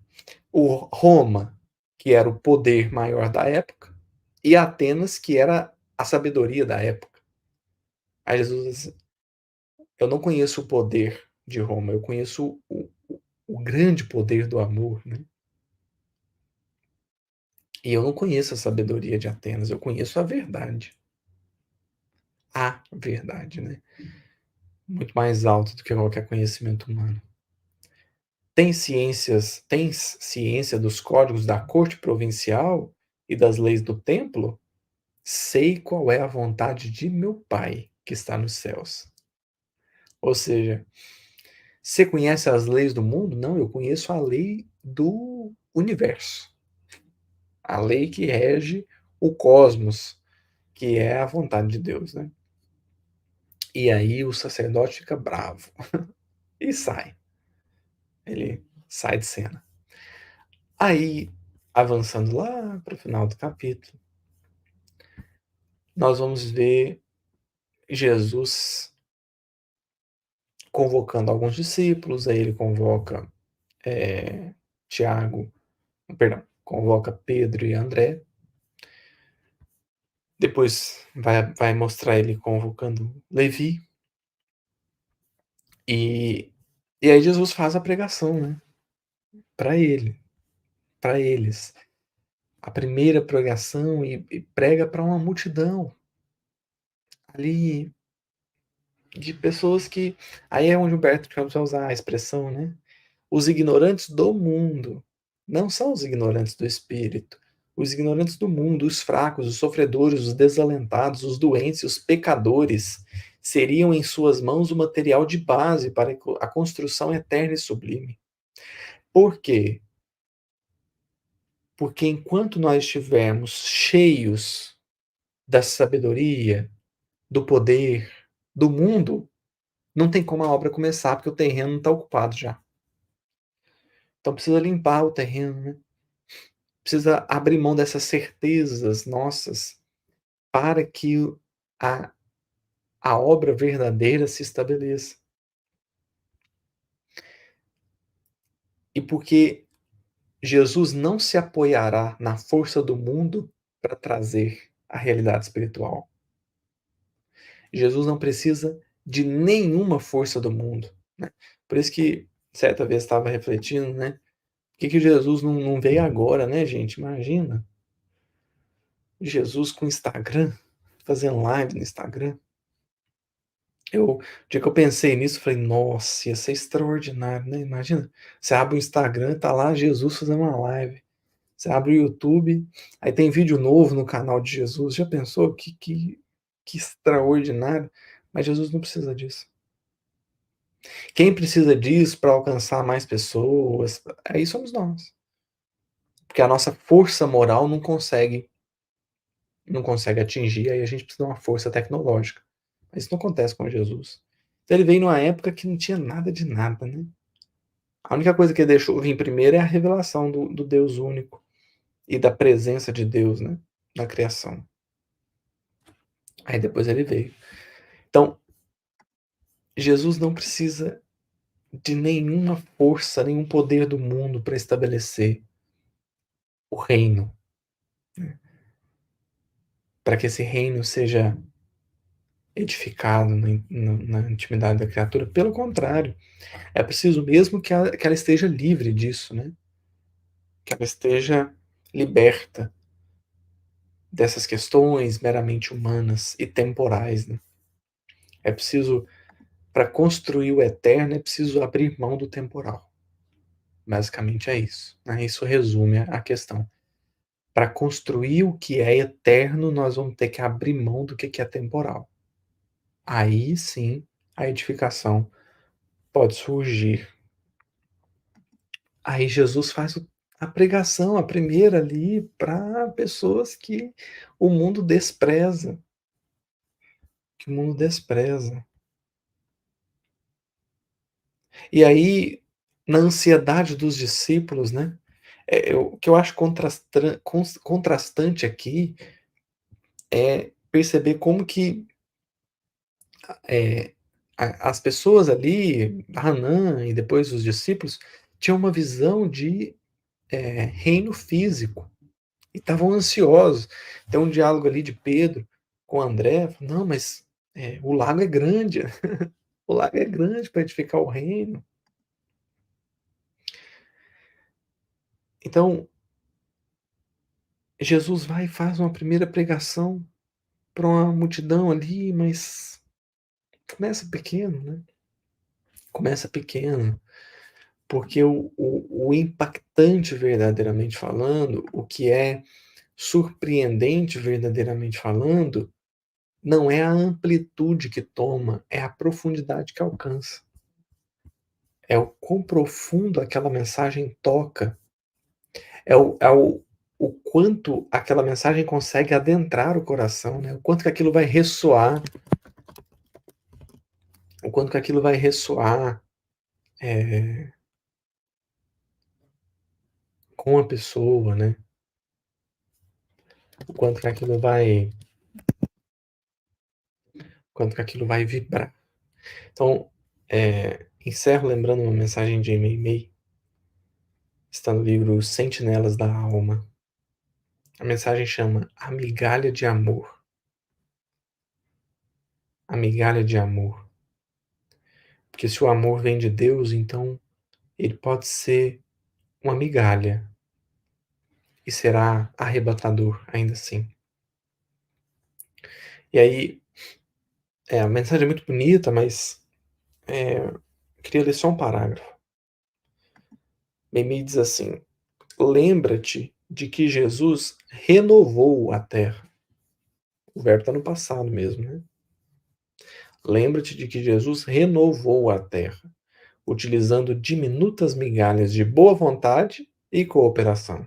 B: o Roma, que era o poder maior da época, e Atenas, que era a sabedoria da época. Aí Jesus diz, eu não conheço o poder de Roma, eu conheço o grande poder do amor, né? E eu não conheço a sabedoria de Atenas, eu conheço a verdade. A verdade, né? Muito mais alto do que qualquer conhecimento humano. Tens ciência dos códigos da corte provincial e das leis do templo? Sei qual é a vontade de meu Pai que está nos céus. Ou seja, você conhece as leis do mundo? Não, eu conheço a lei do universo. A lei que rege o cosmos, que é a vontade de Deus, né? E aí o sacerdote fica bravo e sai. Ele sai de cena. Aí, avançando lá para o final do capítulo, nós vamos ver Jesus convocando alguns discípulos, aí ele convoca Tiago, perdão, convoca Pedro e André. Depois vai mostrar ele convocando Levi. E, e aí Jesus faz a pregação, né? Para ele, para eles. A primeira pregação e prega para uma multidão ali de pessoas que. Aí é onde o Humberto Campos vai usar a expressão, né? Os ignorantes do mundo não são os ignorantes do espírito. Os ignorantes do mundo, os fracos, os sofredores, os desalentados, os doentes, os pecadores, seriam em suas mãos o material de base para a construção eterna e sublime. Por quê? Porque enquanto nós estivermos cheios da sabedoria, do poder, do mundo, não tem como a obra começar, porque o terreno não está ocupado já. Então precisa limpar o terreno, né? Precisa abrir mão dessas certezas nossas para que a, a obra verdadeira se estabeleça. E porque Jesus não se apoiará na força do mundo para trazer a realidade espiritual. Jesus não precisa de nenhuma força do mundo, né? Por isso que certa vez estava refletindo, né? Por que Jesus não veio agora, né, gente? Imagina. Jesus com Instagram, fazendo live no Instagram. O dia que eu pensei nisso, eu falei, nossa, ia ser extraordinário, né? Imagina, você abre o Instagram, tá lá Jesus fazendo uma live. Você abre o YouTube, aí tem vídeo novo no canal de Jesus. Já pensou que extraordinário? Mas Jesus não precisa disso. Quem precisa disso para alcançar mais pessoas, aí somos nós. Porque a nossa força moral não consegue atingir, aí a gente precisa de uma força tecnológica. Mas isso não acontece com Jesus. Então ele veio numa época que não tinha nada de nada, né? A única coisa que ele deixou vir primeiro é a revelação do Deus único e da presença de Deus, né, na criação. Aí depois ele veio. Então, Jesus não precisa de nenhuma força, nenhum poder do mundo para estabelecer o reino, né? Para que esse reino seja edificado na intimidade da criatura. Pelo contrário, é preciso mesmo que ela esteja livre disso, né? Que ela esteja liberta dessas questões meramente humanas e temporais, né? É preciso, para construir o eterno, é preciso abrir mão do temporal. Basicamente é isso, né? Isso resume a questão. para construir o que é eterno, nós vamos ter que abrir mão do que é temporal. Aí sim, a edificação pode surgir. Aí Jesus faz a pregação, a primeira ali, para pessoas que o mundo despreza, que o mundo despreza. E aí, na ansiedade dos discípulos, né, o que eu acho contrastante aqui é perceber como que, eh, as pessoas ali, Hanã e depois os discípulos, tinham uma visão de, reino físico e estavam ansiosos. Tem um diálogo ali de Pedro com André: "Não, mas, o lago é grande, o lago é grande para edificar o reino". Então, Jesus vai e faz uma primeira pregação para uma multidão ali, mas começa pequeno, né, começa pequeno, porque o impactante verdadeiramente falando, o que é surpreendente verdadeiramente falando, não é a amplitude que toma, é a profundidade que alcança. É o quão profundo aquela mensagem toca, é o quanto aquela mensagem consegue adentrar o coração, né, o quanto que aquilo vai ressoar, o quanto que aquilo vai ressoar, eh, com a pessoa, né, o quanto que aquilo vai vibrar. Então, encerro lembrando uma mensagem de Meimei, está no livro Sentinelas da Alma. A mensagem chama A Migalha de Amor. A migalha de amor. Porque se o amor vem de Deus, então ele pode ser uma migalha e será arrebatador ainda assim. E aí, a mensagem é muito bonita, mas queria ler só um parágrafo. Meimei diz assim: lembra-te de que Jesus renovou a terra. O verbo está no passado mesmo, né? Lembra-te de que Jesus renovou a terra, utilizando diminutas migalhas de boa vontade e cooperação.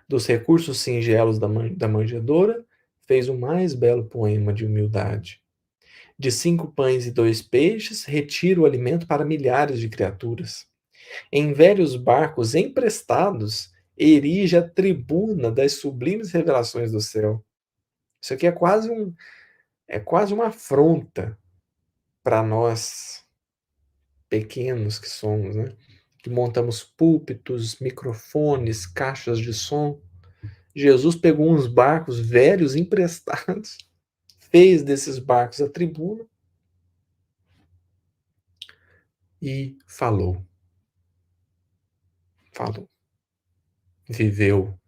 B: Dos recursos singelos da manjedoura, fez o mais belo poema de humildade. De 5 pães e 2 peixes, retira o alimento para milhares de criaturas. Em velhos barcos emprestados, erige a tribuna das sublimes revelações do céu. Isso aqui é quase uma afronta para nós pequenos que somos, né? Que montamos púlpitos, microfones, caixas de som. Jesus pegou uns barcos velhos emprestados, fez desses barcos a tribuna e falou. Falou. Viveu.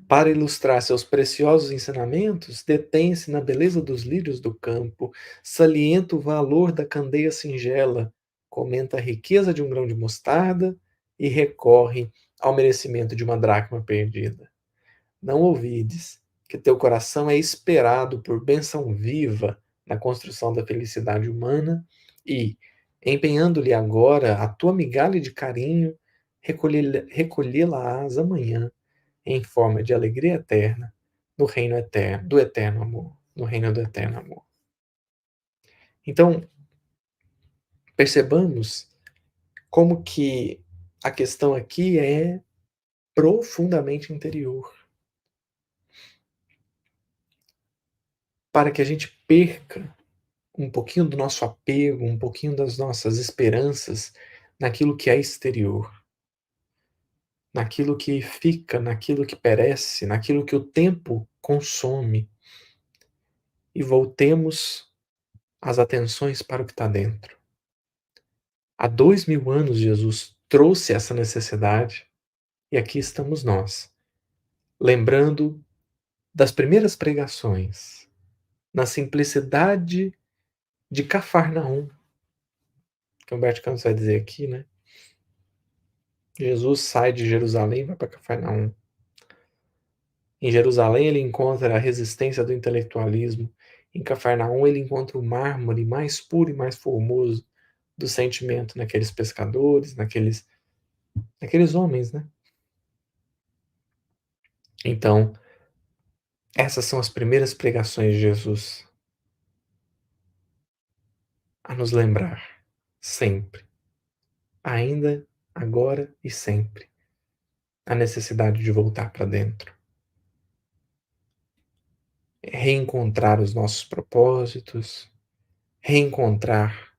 B: Para ilustrar seus preciosos ensinamentos, detém-se na beleza dos lírios do campo, salienta o valor da candeia singela, comenta a riqueza de um grão de mostarda e recorre ao merecimento de uma dracma perdida. Não ouvides que teu coração é esperado por bênção viva na construção da felicidade humana e, empenhando-lhe agora a tua migalha de carinho, recolhê-la-ás amanhã em forma de alegria eterna no reino eterno, do eterno amor, no reino do eterno amor. Então, percebamos como que a questão aqui é profundamente interior, para que a gente perca um pouquinho do nosso apego, um pouquinho das nossas esperanças naquilo que é exterior, naquilo que fica, naquilo que perece, naquilo que o tempo consome, e voltemos as atenções para o que está dentro. Há 2000 anos Jesus trouxe essa necessidade e aqui estamos nós, lembrando das primeiras pregações, na simplicidade de Cafarnaum, que Humberto Campos vai dizer aqui, né? Jesus sai de Jerusalém e vai para Cafarnaum. Em Jerusalém, ele encontra a resistência do intelectualismo. Em Cafarnaum, ele encontra o mármore mais puro e mais formoso do sentimento naqueles pescadores, naqueles homens, né? Então, essas são as primeiras pregações de Jesus a nos lembrar, sempre, ainda, agora e sempre, a necessidade de voltar para dentro, reencontrar os nossos propósitos, reencontrar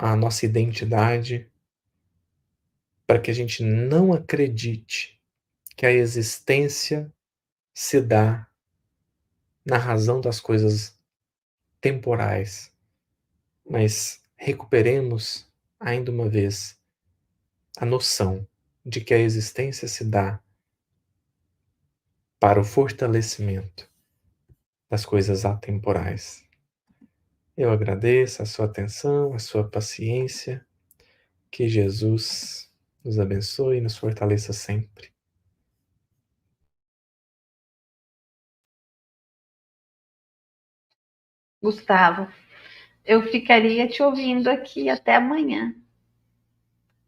B: a nossa identidade, para que a gente não acredite que a existência se dá na razão das coisas temporais, mas recuperemos ainda uma vez a noção de que a existência se dá para o fortalecimento das coisas atemporais. Eu agradeço a sua atenção, a sua paciência, que Jesus nos abençoe e nos fortaleça sempre.
A: Gustavo, eu ficaria te ouvindo aqui até amanhã.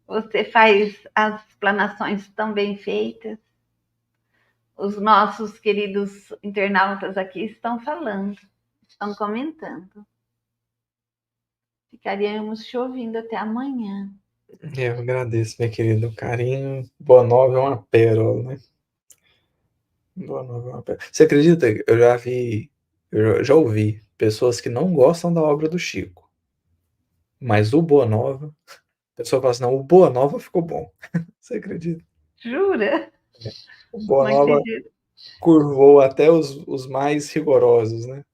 A: Você faz as explanações tão bem feitas. Os nossos queridos internautas aqui estão falando, estão comentando. Ficaríamos te ouvindo até amanhã.
B: Eu agradeço, meu querido, o carinho. Boa Nova é uma pérola, né? Boa Nova é uma pérola. Você acredita? Eu já ouvi pessoas que não gostam da obra do Chico, mas o Boa Nova, a pessoa fala assim, não, o Boa Nova ficou bom. Você acredita?
A: Jura?
B: O Boa
A: Não
B: Nova
A: acredito.
B: curvou até os mais rigorosos, né?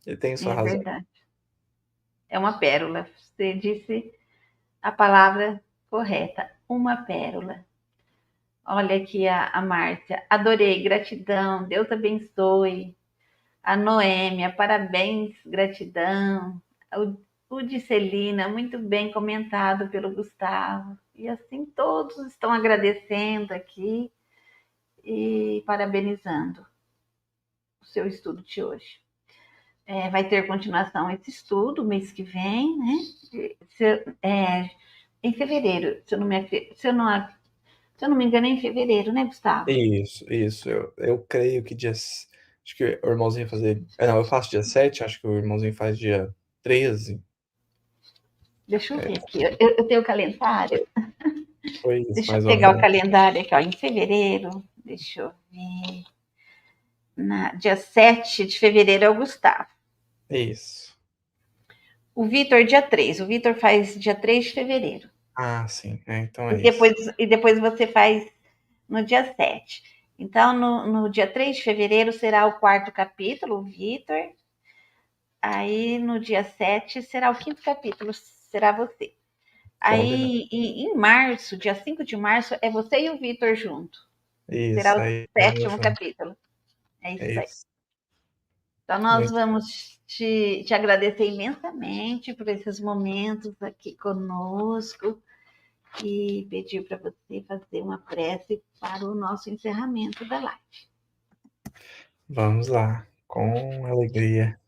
B: Ele tem sua
A: É
B: razão.
A: verdade. É uma pérola. Você disse a palavra correta. Uma pérola. Olha aqui a Márcia. Adorei, gratidão. Deus abençoe. A Noêmia, parabéns, gratidão. O de Celina, muito bem comentado pelo Gustavo. E assim todos estão agradecendo aqui e parabenizando o seu estudo de hoje. Vai ter continuação esse estudo mês que vem, né? Em fevereiro, se eu não me engano, é em fevereiro, né, Gustavo?
B: Isso. Eu creio que acho que o irmãozinho fazer. Não, eu faço dia 7, acho que o irmãozinho faz dia 13.
A: Deixa eu
B: É,
A: ver aqui. Eu tenho o calendário.
B: foi isso,
A: Deixa eu
B: mais ou
A: pegar o
B: menos.
A: calendário aqui, ó, em fevereiro. Deixa eu ver. Dia 7 de fevereiro é o Gustavo.
B: Isso.
A: O Vitor, dia 3. O Vitor faz dia 3 de fevereiro.
B: Ah, sim. Então
A: E
B: é isso.
A: depois, e depois você faz no dia 7. Então, no dia 3 de fevereiro será o quarto capítulo, o Vitor. Aí, no dia 7, será o quinto capítulo, será você.
B: Combinado.
A: Aí, em março, dia 5 de março, é você e o Vitor junto. Será
B: Isso,
A: o
B: aí vamos
A: sétimo
B: junto.
A: capítulo. É
B: É
A: isso aí.
B: isso.
A: Então, nós
B: Muito
A: vamos te agradecer imensamente por esses momentos aqui conosco e pedir para você fazer uma prece para o nosso encerramento da live.
B: Vamos lá, com alegria.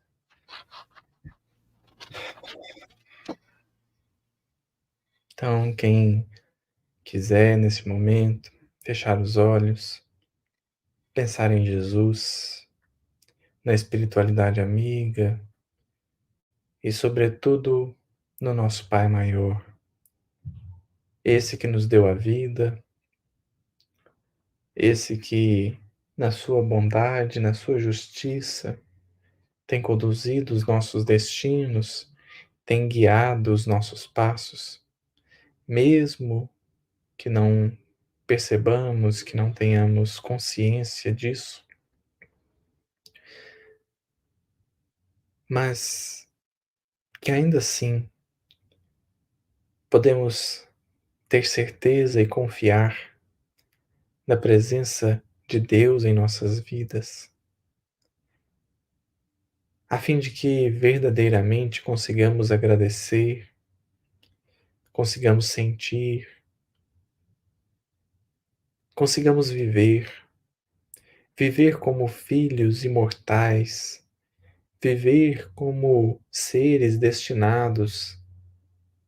B: Então, quem quiser nesse momento fechar os olhos, pensar em Jesus, na espiritualidade amiga e, sobretudo, no nosso Pai Maior, esse que nos deu a vida, esse que, na sua bondade, na sua justiça, tem conduzido os nossos destinos, tem guiado os nossos passos, mesmo que não percebamos, que não tenhamos consciência disso, mas que ainda assim podemos ter certeza e confiar na presença de Deus em nossas vidas, a fim de que verdadeiramente consigamos agradecer, consigamos sentir, consigamos viver viver como filhos imortais, viver como seres destinados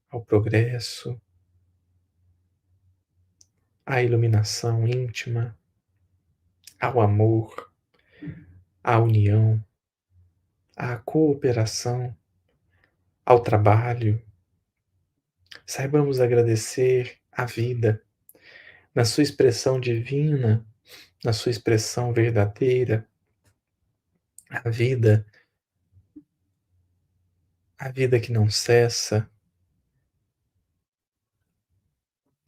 B: ao progresso, à iluminação íntima, ao amor, à união, à cooperação, ao trabalho. Saibamos agradecer a vida na sua expressão divina, na sua expressão verdadeira, a vida, a vida que não cessa,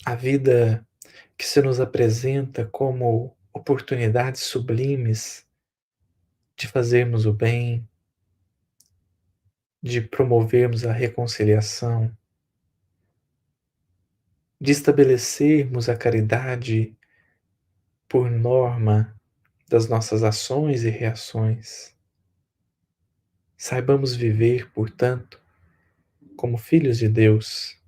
B: a vida que se nos apresenta como oportunidades sublimes de fazermos o bem, de promovermos a reconciliação, de estabelecermos a caridade por norma das nossas ações e reações. Saibamos viver, portanto, como filhos de Deus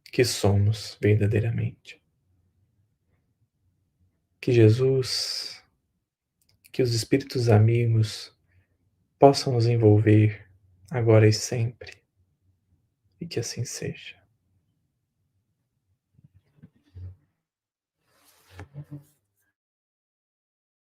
B: que somos verdadeiramente. Que Jesus, que os Espíritos amigos possam nos envolver agora e sempre, e que assim seja.